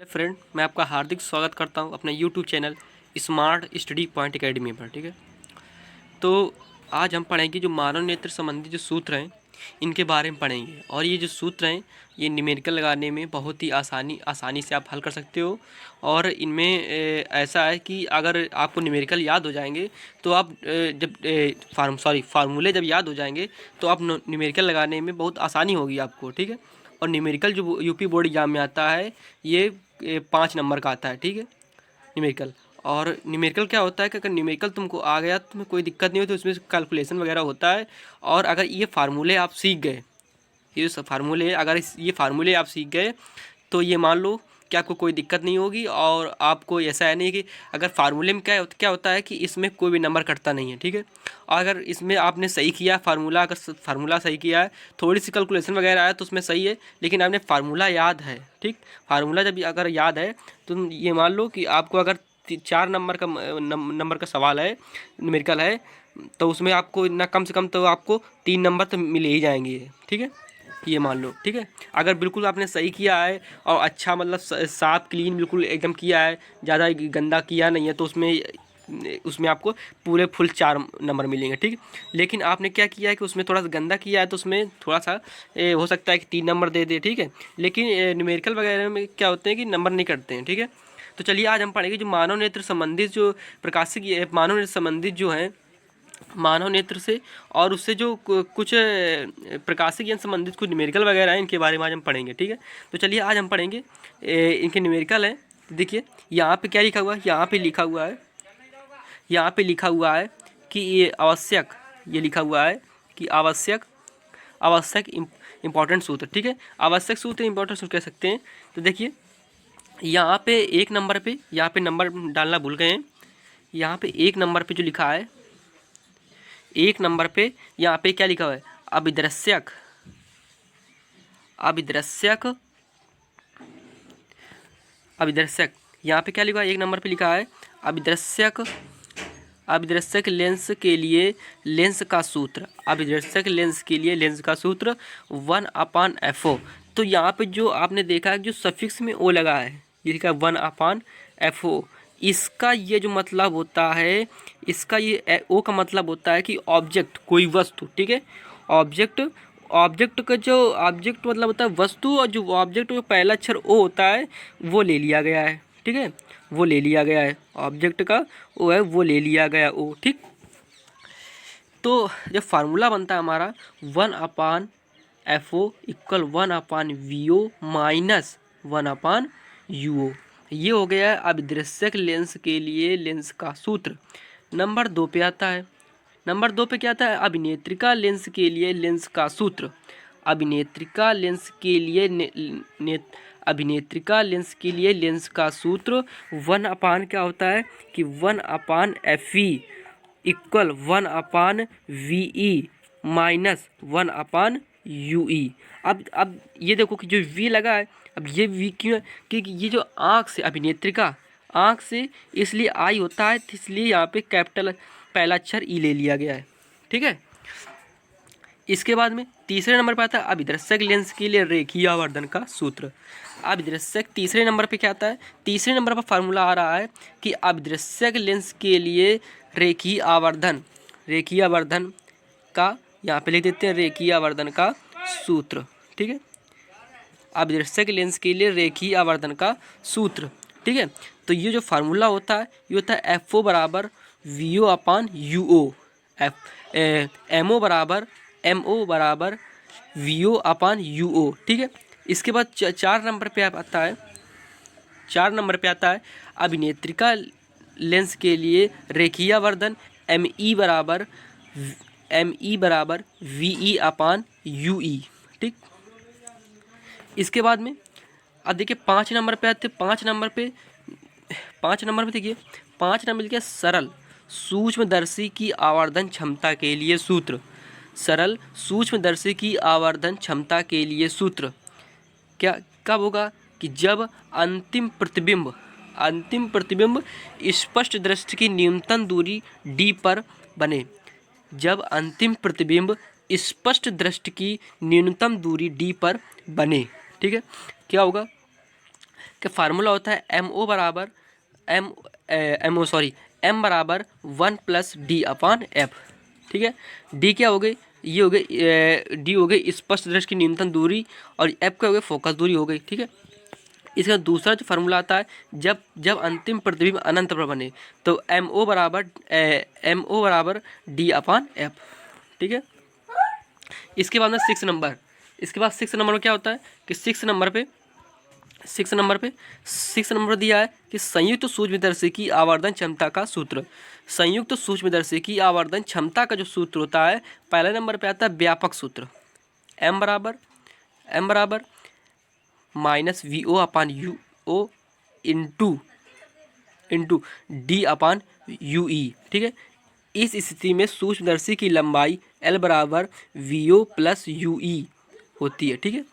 Friend, मैं आपका हार्दिक स्वागत करता हूं अपने YouTube channel smart study point academy पर। ठीक है, तो आज हम पढ़ेंगे जो मानव नेत्र संबंधी जो सूत्र हैं इनके बारे में पढ़ेंगे। और ये जो सूत्र हैं ये न्यूमेरिकल लगाने में बहुत ही आसानी से आप हल कर सकते हो। और इनमें ऐसा है कि अगर आपको न्यूमेरिकल याद हो जाएंगे तो आप फार्मूले जब याद हो जाएंगे तो आप न्यूमेरिकल लगाने में बहुत आसानी होगी आपको। ठीक है, और न्यूमेरिकल जो यूपी बोर्ड एग्जाम में आता है ये 5 नंबर का आता है। ठीक है, न्यूमेरिकल। और न्यूमेरिकल क्या होता है कि अगर न्यूमेरिकल तुमको आ गया तो तुम्हें कोई दिक्कत नहीं होती, उसमें कैलकुलेशन वगैरह होता है। और अगर ये फार्मूले आप सीख गए, ये जो फार्मूले अगर ये फार्मूले आप सीख गए तो ये मान लो कि आपको कोई दिक्कत नहीं होगी। और आपको ऐसा है नहीं कि अगर फार्मूले में क्या होता है कि इसमें कोई भी नंबर कटता नहीं है। ठीक है, और अगर इसमें आपने सही किया फार्मूला, अगर फार्मूला सही किया है, थोड़ी सी कैलकुलेशन वगैरह है तो उसमें सही है, लेकिन आपने फार्मूला याद है। ठीक, फार्मूला जब अगर याद है तो ये मान लो कि आपको अगर 4 नंबर का सवाल है, न्यूमेरिकल है, तो उसमें आपको ना कम से कम तो आपको 3 नंबर तो मिल ही जाएंगे। ठीक है, ये मान लो। ठीक है, अगर बिल्कुल आपने सही किया है और अच्छा मतलब साफ क्लीन बिल्कुल एकदम किया है, ज़्यादा गंदा किया नहीं है, तो उसमें आपको पूरे फुल 4 नंबर मिलेंगे। ठीक, लेकिन आपने क्या किया है कि उसमें थोड़ा सा गंदा किया है तो उसमें थोड़ा सा हो सकता है कि 3 नंबर दे दे। ठीक है, लेकिन न्यूमेरिकल वगैरह में क्या होते हैं कि नंबर नहीं कटते हैं। ठीक है, तो चलिए आज हम पढ़ेंगे जो मानव नेत्र संबंधित जो प्रकाशिक मानव नेत्र संबंधित जो है मानव नेत्र से और उससे जो कुछ प्रकाशिक यंत्र संबंधित कुछ न्यूमेरिकल वगैरह है, इनके बारे में आज हम पढ़ेंगे। ठीक है, तो चलिए आज हम पढ़ेंगे इनके न्यूमेरिकल है। देखिए यहाँ पे क्या लिखा हुआ है, यहाँ पे लिखा हुआ है, यहाँ पे लिखा हुआ है कि ये आवश्यक, ये लिखा हुआ है कि आवश्यक आवश्यक इम्पॉर्टेंट सूत्र। ठीक है, आवश्यक सूत्र इम्पॉर्टेंट सूत्र कह सकते हैं। तो देखिए यहाँ पे 1 नंबर पे, यहाँ पे नंबर डालना भूल गए हैं, यहाँ पे 1 नंबर पे जो लिखा है, 1 नंबर पे यहाँ पे क्या लिखा हुआ है, अभिदृश्यक अभिदृश्यक अभिदृश्यक। यहाँ पे क्या लिखा है, 1 नंबर पे लिखा है अभिदृश्यक अभिदृश्यक लेंस के लिए लेंस का सूत्र, अभिदृश्यक लेंस के लिए लेंस का सूत्र 1/FO। तो यहाँ पे जो आपने देखा है जो सफिक्स में ओ लगा है, ये लिखा है 1/FO, इसका ये जो मतलब होता है, इसका ये ओ का मतलब होता है कि ऑब्जेक्ट, कोई वस्तु। ठीक है, ऑब्जेक्ट ऑब्जेक्ट का जो ऑब्जेक्ट मतलब होता है वस्तु, और जो ऑब्जेक्ट का पहला अक्षर ओ होता है वो ले लिया गया है। ठीक है, वो ले लिया गया है, ऑब्जेक्ट का ओ है वो ले लिया गया ओ। ठीक, तो जब फार्मूला बनता है हमारा 1/FO equal 1/VO minus 1/UO, ये हो गया है अभिदृश्यक लेंस के लिए लेंस का सूत्र। नंबर 2 पे आता है, नंबर 2 पे क्या आता है, अभिनेत्रिका लेंस के लिए लेंस का सूत्र, अभिनेत्रिका लेंस के लिए अभिनेत्रिका लेंस के लिए लेंस का सूत्र 1/, क्या होता है कि 1/FE equal 1/VE minus 1/UE। अब ये देखो कि जो V लगा है, अब ये V क्यों है, क्योंकि ये जो आँख से, अभिनेत्रिका आँख से, इसलिए आई होता है, इसलिए यहाँ पे कैपिटल पहला अक्षर ई ले लिया गया है। ठीक है, इसके बाद में तीसरे नंबर पर आता है अभिदृश्यक लेंस के लिए रेखीय आवर्धन का सूत्र। अभिदृश्यक तीसरे नंबर पे क्या आता है, तीसरे नंबर पर फार्मूला आ रहा है कि अभिदृश्यक लेंस के लिए रेखीय आवर्धन का, यहाँ पे लिख देते हैं रेखीय आवर्धन का सूत्र। ठीक है, अभिदृश्यक लेंस के लिए रेखीय आवर्धन का सूत्र। ठीक है, तो ये जो फार्मूला होता है ये होता है FO बराबर VO/UO, MO बराबर VO/UO। ठीक है, इसके बाद 4 नंबर पे आता है, 4 नंबर पे आता है अभिनेत्रिका लेंस के लिए रेखीय आवर्धन ME बराबर VE/UE। ठीक, इसके बाद में अब देखिए 5 नंबर पे आते, 5 नंबर पे देखिए 5 नंबर लिखा सरल सूक्ष्मदर्शी की आवर्धन क्षमता के लिए सूत्र, सरल सूक्ष्मदर्शी की आवर्धन क्षमता के लिए सूत्र क्या कब होगा कि जब अंतिम प्रतिबिंब स्पष्ट दृष्टि की न्यूनतम दूरी D पर बने, जब अंतिम प्रतिबिंब स्पष्ट दृष्टि की न्यूनतम दूरी D पर बने। ठीक है, क्या होगा कि फार्मूला होता है MO बराबर M बराबर 1+D/F। ठीक है, D क्या हो गई, ये हो गई D हो गई स्पष्ट दृष्टि की न्यूनतम दूरी और F क्या हो गई फोकस दूरी हो गई। ठीक है, इसका दूसरा जो फार्मूला आता है जब अंतिम प्रतिबिंब अनंत पर बने तो MO बराबर D/F। ठीक है, इसके बाद में 6 नंबर, इसके बाद 6 नंबर में क्या होता है कि 6 नंबर दिया है कि संयुक्त सूक्ष्मदर्शी की आवर्धन क्षमता का सूत्र। संयुक्त सूक्ष्मदर्शी की आवर्धन क्षमता का जो सूत्र होता है, पहले नंबर पे आता है व्यापक सूत्र, M बराबर -VO/UO इंटू D/UE। ठीक है, इस स्थिति में सूक्ष्मदर्शी की लंबाई L बराबर VO + UE होती है। ठीक है,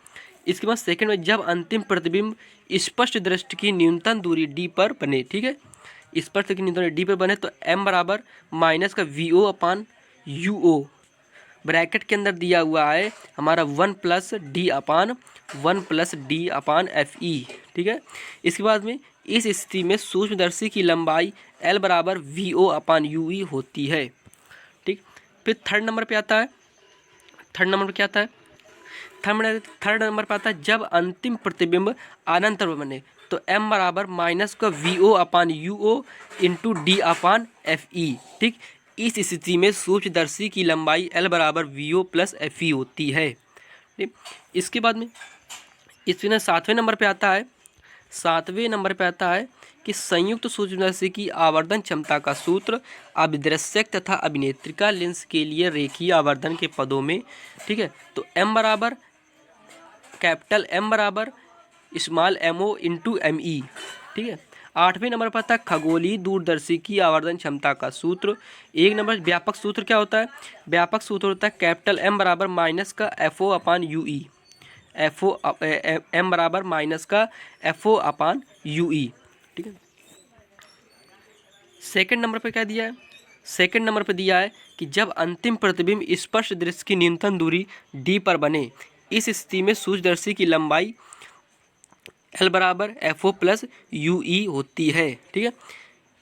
इसके बाद सेकंड में जब अंतिम प्रतिबिंब स्पष्ट दृष्टि की न्यूनतम दूरी D पर बने। ठीक है, स्पष्ट की न्यूनतम दूरी D पर बने तो M बराबर -VO/UO ब्रैकेट के अंदर दिया हुआ है हमारा 1+D/FE। ठीक है, इसके बाद में इस स्थिति में सूक्ष्मदर्शी की लंबाई L बराबर VO/UE होती है। ठीक, फिर थर्ड नंबर पे आता है, थर्ड नंबर पे आता है जब अंतिम प्रतिबिंब अनंत पर बने तो M बराबर -VO/UO इंटू D/FE। ठीक, इस स्थिति में सूक्ष्मदर्शी की लंबाई L बराबर VO + FE होती है। ठीक, इसके बाद में इसमें सातवें नंबर पे आता है कि संयुक्त सूक्ष्मदर्शी की आवर्धन क्षमता का सूत्र अभिदृश्यक तथा अभिनेत्रिका लेंस के लिए रेखीय आवर्धन के पदों में। ठीक है, तो M बराबर स्मॉल MO इंटू ME। ठीक है, आठवें नंबर पर आता है खगोलीय दूरदर्शी की आवर्धन क्षमता का सूत्र। एक नंबर व्यापक सूत्र क्या होता है, व्यापक सूत्र होता है M बराबर -FO/UE, M बराबर -FO/UE। ठीक है, सेकंड नंबर पे क्या दिया है, सेकंड नंबर पे दिया है कि जब अंतिम प्रतिबिंब स्पष्ट दृश्य की न्यूनतम दूरी D पर बने, इस स्थिति में सूक्ष्मदर्शी की लंबाई L बराबर FO + UE होती है। ठीक है,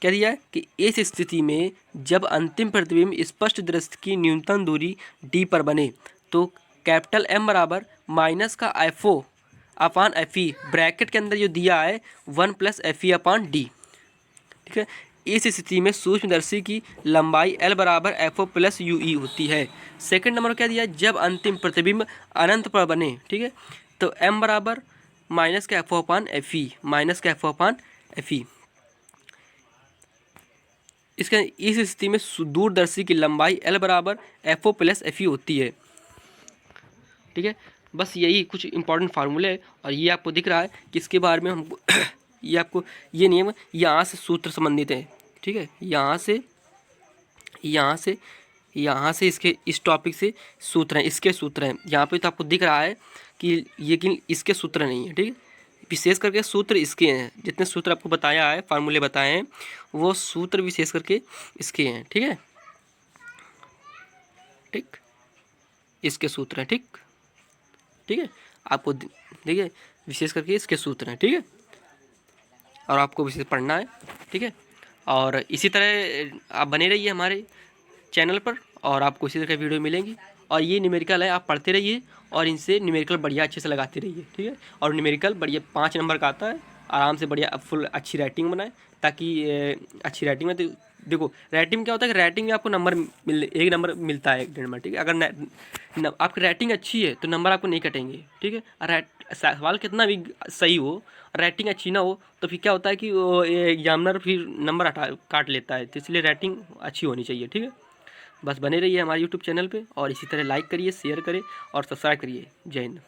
क्या दिया है कि इस स्थिति में जब अंतिम प्रतिबिंब स्पष्ट दृश्य की न्यूनतम दूरी D पर बने तो M बराबर -FO/FE ब्रैकेट के अंदर जो दिया है 1+FE/D। ठीक है, इस स्थिति में सूक्ष्मदर्शी की लंबाई L बराबर FO + UE होती है। सेकंड नंबर क्या दिया है, जब अंतिम प्रतिबिंब अनंत पर बने। ठीक है, तो M बराबर -FO/FE इसका इस स्थिति में दूरदर्शी की लंबाई L बराबर FO + FE होती है। ठीक है, बस यही कुछ इंपॉर्टेंट फार्मूले है और ये आपको दिख रहा है कि इसके बारे में हमको ये आपको ये नियम यहाँ से सूत्र संबंधित है। ठीक है, यहाँ से इसके इस टॉपिक से सूत्र हैं, इसके सूत्र हैं। यहाँ पे तो आपको दिख रहा है कि लेकिन इसके सूत्र नहीं है। ठीक है, विशेष करके सूत्र इसके हैं, जितने सूत्र आपको बताया है, फार्मूले बताए हैं, वो सूत्र विशेष करके इसके हैं। ठीक है, ठीक, इसके सूत्र हैं। ठीक है, आपको देखिए विशेष करके इसके सूत्र हैं। ठीक है, और आपको विशेष पढ़ना है। ठीक है, और इसी तरह आप बने रहिए हमारे चैनल पर और आपको इसी तरह की वीडियो मिलेंगी। और ये न्यूमेरिकल है, आप पढ़ते रहिए और इनसे न्यूमेरिकल बढ़िया अच्छे से लगाते रहिए। ठीक है, और न्यूमेरिकल बढ़िया 5 नंबर का आता है, आराम से बढ़िया फुल अच्छी राइटिंग बनाए ताकि अच्छी राइटिंग में तो देखो राइटिंग क्या होता है कि राइटिंग में आपको नंबर 1 नंबर मिलता है 1 नंबर। ठीक है, अगर आपकी राइटिंग अच्छी है तो नंबर आपको नहीं कटेंगे। ठीक है, सवाल कितना भी सही हो, राइटिंग अच्छी ना हो तो फिर क्या होता है कि वो एग्जामिनर फिर नंबर काट लेता है। तो इसलिए राइटिंग अच्छी होनी चाहिए। ठीक है, बस बने रहिए हमारे यूट्यूब चैनल पे और इसी तरह लाइक करिए, शेयर करें और सब्सक्राइब करिए। जय हिंद।